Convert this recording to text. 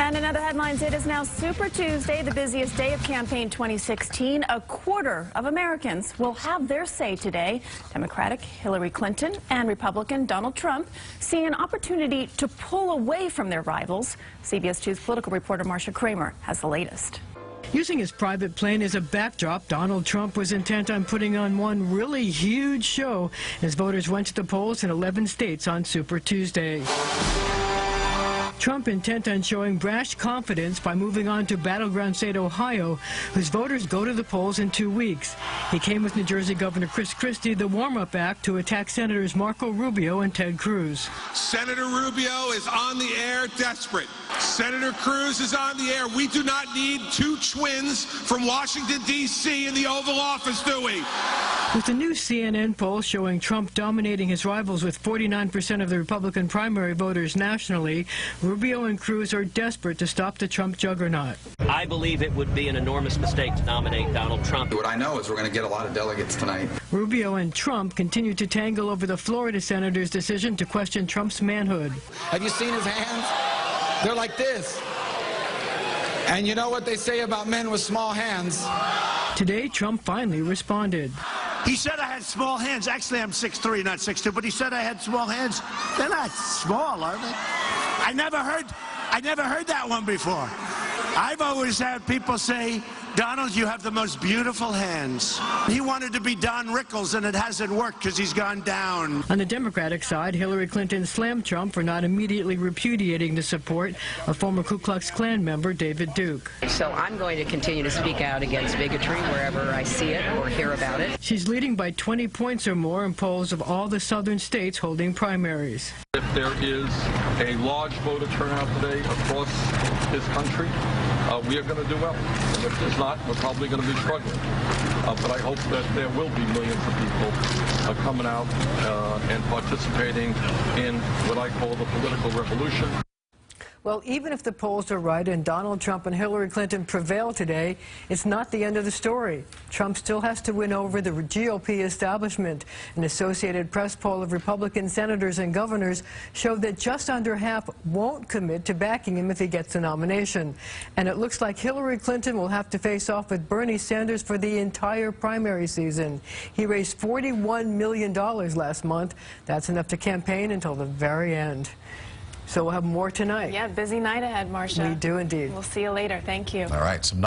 And in other headlines, it is now Super Tuesday, the busiest day of campaign 2016. A quarter of Americans will have their say today. Democratic Hillary Clinton and Republican Donald Trump see an opportunity to pull away from their rivals. CBS 2's political reporter Marcia Kramer has the latest. Using his private plane as a backdrop, Donald Trump was intent on putting on one really huge show as voters went to the polls in 11 states on Super Tuesday. Trump intent on showing brash confidence by moving on to battleground state Ohio, whose voters go to the polls in 2 weeks. He came with New Jersey Governor Chris Christie, the warm-up act to attack Senators Marco Rubio and Ted Cruz. Senator Rubio is on the air desperate. Senator Cruz is on the air. We do not need two twins from Washington, D.C. in the Oval Office, do we? With the new CNN poll showing Trump dominating his rivals with 49% of the Republican primary voters nationally, Rubio and Cruz are desperate to stop the Trump juggernaut. I believe it would be an enormous mistake to nominate Donald Trump. What I know is we're going to get a lot of delegates tonight. Rubio and Trump continue to tangle over the Florida senator's decision to question Trump's manhood. Have you seen his hands? They're like this. And you know what they say about men with small hands? Today, Trump finally responded. He said I had small hands. Actually, I'm 6'3", not 6'2", but he said I had small hands. They're not small, are they? I never heard that one before. I've always had people say, Donald, you have the most beautiful hands. He wanted to be Don Rickles, and it hasn't worked because he's gone down. On the Democratic side, Hillary Clinton slammed Trump for not immediately repudiating the support of former Ku Klux Klan member David Duke. So I'm going to continue to speak out against bigotry wherever I see it or hear about it. She's leading by 20 points or more in polls of all the southern states holding primaries. If there is a large voter turnout today across this country, we are going to do well. And if there's not, we're probably going to be struggling. But I hope that there will be millions of people coming out and participating in what I call the political revolution. Well, even if the polls are right and Donald Trump and Hillary Clinton prevail today, it's not the end of the story. Trump still has to win over the GOP establishment. An Associated Press poll of Republican senators and governors showed that just under half won't commit to backing him if he gets the nomination. And it looks like Hillary Clinton will have to face off with Bernie Sanders for the entire primary season. He raised $41 million last month. That's enough to campaign until the very end. So we'll have more tonight. Yeah, busy night ahead, Marcia. We do indeed. We'll see you later. Thank you. All right.